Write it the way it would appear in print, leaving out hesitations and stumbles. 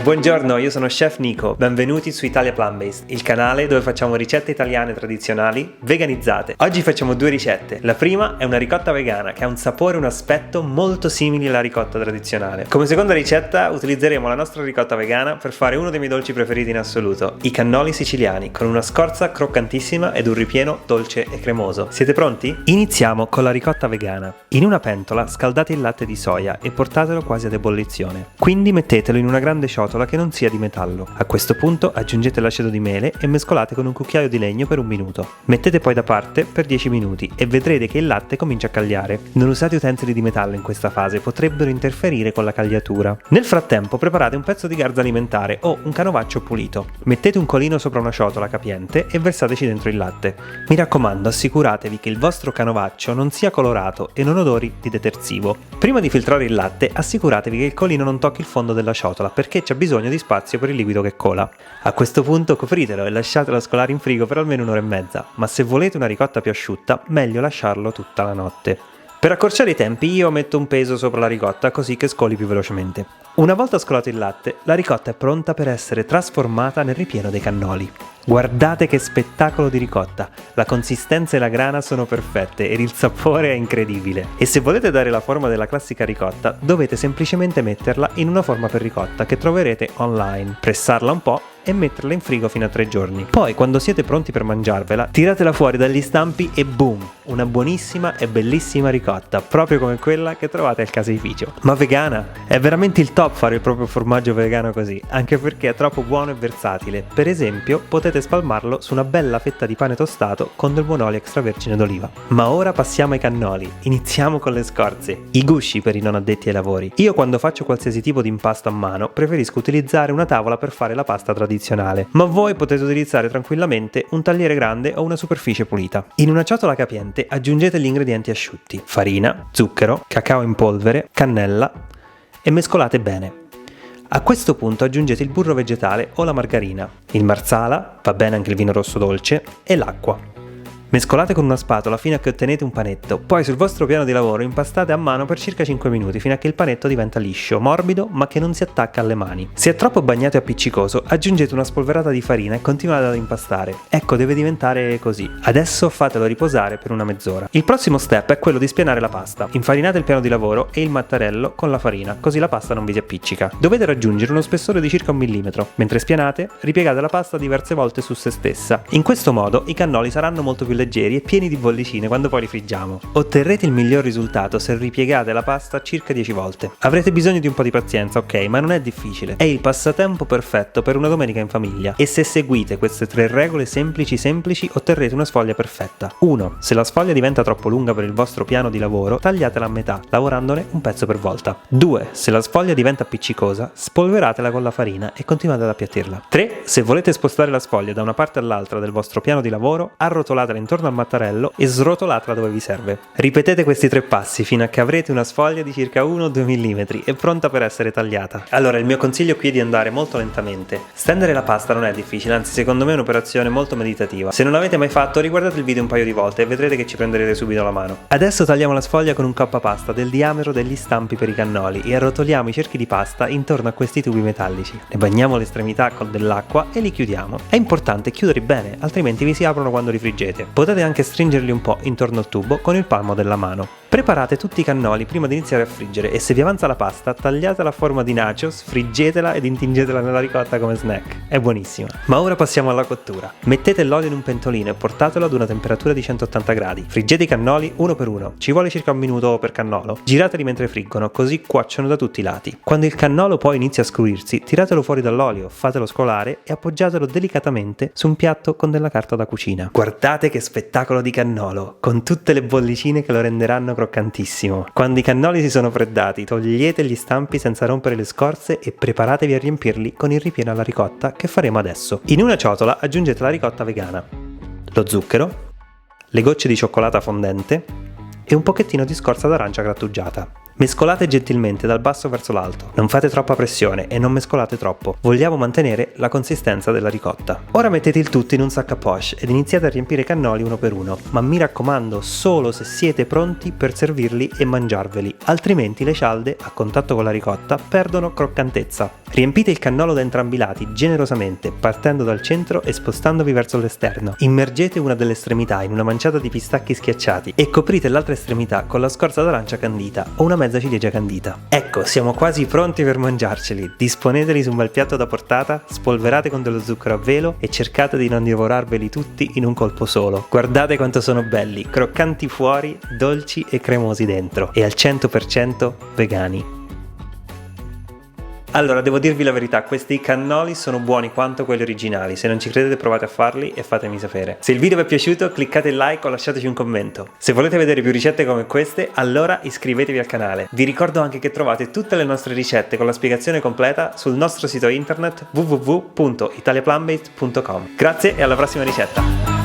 Buongiorno, io sono Chef Nico, benvenuti su Italia Plant Based, il canale dove facciamo ricette italiane tradizionali veganizzate. Oggi facciamo due ricette. La prima è una ricotta vegana che ha un sapore e un aspetto molto simili alla ricotta tradizionale. Come seconda ricetta utilizzeremo la nostra ricotta vegana per fare uno dei miei dolci preferiti in assoluto, i cannoli siciliani, con una scorza croccantissima ed un ripieno dolce e cremoso. Siete pronti? Iniziamo con la ricotta vegana. In una pentola scaldate il latte di soia e portatelo quasi ad ebollizione. Quindi mettetelo in una grande ciotola che non sia di metallo. A questo punto aggiungete l'aceto di mele e mescolate con un cucchiaio di legno per un minuto. Mettete poi da parte per 10 minuti e vedrete che il latte comincia a cagliare. Non usate utensili di metallo in questa fase, potrebbero interferire con la cagliatura. Nel frattempo preparate un pezzo di garza alimentare o un canovaccio pulito. Mettete un colino sopra una ciotola capiente e versateci dentro il latte. Mi raccomando, assicuratevi che il vostro canovaccio non sia colorato e non odori di detersivo. Prima di filtrare il latte assicuratevi che il colino non tocchi il fondo della ciotola perché c'è bisogno di spazio per il liquido che cola. A questo punto copritelo e lasciatelo scolare in frigo per almeno un'ora e mezza, ma se volete una ricotta più asciutta, meglio lasciarlo tutta la notte. Per accorciare i tempi io metto un peso sopra la ricotta così che scoli più velocemente. Una volta scolato il latte, la ricotta è pronta per essere trasformata nel ripieno dei cannoli. Guardate che spettacolo di ricotta! La consistenza e la grana sono perfette ed il sapore è incredibile. E se volete dare la forma della classica ricotta, dovete semplicemente metterla in una forma per ricotta che troverete online, pressarla un po' e metterla in frigo fino a 3 giorni. Poi, quando siete pronti per mangiarvela, tiratela fuori dagli stampi e boom! Una buonissima e bellissima ricotta, proprio come quella che trovate al caseificio. Ma vegana! È veramente il top fare il proprio formaggio vegano così, anche perché è troppo buono e versatile. Per esempio, potete spalmarlo su una bella fetta di pane tostato con del buon olio extravergine d'oliva. Ma ora passiamo ai cannoli. Iniziamo con le scorze, i gusci per i non addetti ai lavori. Io quando faccio qualsiasi tipo di impasto a mano preferisco utilizzare una tavola per fare la pasta tradizionale, ma voi potete utilizzare tranquillamente un tagliere grande o una superficie pulita. In una ciotola capiente aggiungete gli ingredienti asciutti: farina, zucchero, cacao in polvere, cannella e mescolate bene. A questo punto aggiungete il burro vegetale o la margarina, il marsala, va bene anche il vino rosso dolce, e l'acqua. Mescolate con una spatola fino a che ottenete un panetto, poi sul vostro piano di lavoro impastate a mano per circa 5 minuti fino a che il panetto diventa liscio, morbido ma che non si attacca alle mani. Se è troppo bagnato e appiccicoso aggiungete una spolverata di farina e continuate ad impastare. Ecco, deve diventare così. Adesso fatelo riposare per una mezz'ora. Il prossimo step è quello di spianare la pasta. Infarinate il piano di lavoro e il mattarello con la farina, così la pasta non vi si appiccica. Dovete raggiungere uno spessore di circa 1 millimetro. Mentre spianate, ripiegate la pasta diverse volte su se stessa. In questo modo i cannoli saranno molto più leggeri e pieni di bollicine quando poi li friggiamo. Otterrete il miglior risultato se ripiegate la pasta circa 10 volte. Avrete bisogno di un po' di pazienza, ok, ma non è difficile. È il passatempo perfetto per una domenica in famiglia e se seguite queste 3 regole semplici otterrete una sfoglia perfetta. 1. Se la sfoglia diventa troppo lunga per il vostro piano di lavoro, tagliatela a metà, lavorandone un pezzo per volta. 2. Se la sfoglia diventa appiccicosa, spolveratela con la farina e continuate ad appiattirla. 3. Se volete spostare la sfoglia da una parte all'altra del vostro piano di lavoro, arrotolatela intorno al mattarello e srotolatela dove vi serve. Ripetete questi 3 passi fino a che avrete una sfoglia di circa 1-2 mm e pronta per essere tagliata. Allora, il mio consiglio qui è di andare molto lentamente. Stendere la pasta non è difficile, anzi secondo me è un'operazione molto meditativa. Se non l'avete mai fatto, riguardate il video un paio di volte e vedrete che ci prenderete subito la mano. Adesso tagliamo la sfoglia con un coppapasta del diametro degli stampi per i cannoli e arrotoliamo i cerchi di pasta intorno a questi tubi metallici. Ne bagniamo l'estremità con dell'acqua e li chiudiamo. È importante chiudere bene, altrimenti vi si aprono quando li friggete. Potete anche stringerli un po' intorno al tubo con il palmo della mano. Preparate tutti i cannoli prima di iniziare a friggere e se vi avanza la pasta tagliatela a forma di nachos, friggetela ed intingetela nella ricotta come snack. È buonissima. Ma ora passiamo alla cottura. Mettete l'olio in un pentolino e portatelo ad una temperatura di 180 gradi. Friggete i cannoli uno per uno. Ci vuole circa 1 minuto per cannolo. Girateli mentre friggono, così cuociono da tutti i lati. Quando il cannolo poi inizia a scrurirsi, tiratelo fuori dall'olio, fatelo scolare e appoggiatelo delicatamente su un piatto con della carta da cucina. Guardate che spettacolo di cannolo, con tutte le bollicine che lo renderanno croccantissimo. Quando i cannoli si sono freddati, togliete gli stampi senza rompere le scorze e preparatevi a riempirli con il ripieno alla ricotta che faremo adesso. In una ciotola aggiungete la ricotta vegana, lo zucchero, le gocce di cioccolata fondente e un pochettino di scorza d'arancia grattugiata. Mescolate gentilmente dal basso verso l'alto, non fate troppa pressione e non mescolate troppo, vogliamo mantenere la consistenza della ricotta. Ora mettete il tutto in un sac à poche ed iniziate a riempire i cannoli uno per uno, ma mi raccomando solo se siete pronti per servirli e mangiarveli, altrimenti le cialde, a contatto con la ricotta, perdono croccantezza. Riempite il cannolo da entrambi i lati generosamente, partendo dal centro e spostandovi verso l'esterno. Immergete una delle estremità in una manciata di pistacchi schiacciati e coprite l'altra estremità con la scorza d'arancia candita o una mezza ciliegia candita. Ecco, siamo quasi pronti per mangiarceli. Disponeteli su un bel piatto da portata, spolverate con dello zucchero a velo e cercate di non divorarveli tutti in un colpo solo. Guardate quanto sono belli, croccanti fuori, dolci e cremosi dentro e al 100% vegani. Allora, devo dirvi la verità, questi cannoli sono buoni quanto quelli originali. Se non ci credete provate a farli e fatemi sapere. Se il video vi è piaciuto cliccate like o lasciateci un commento. Se volete vedere più ricette come queste, allora iscrivetevi al canale. Vi ricordo anche che trovate tutte le nostre ricette con la spiegazione completa sul nostro sito internet www.italiaplanbased.com. Grazie e alla prossima ricetta!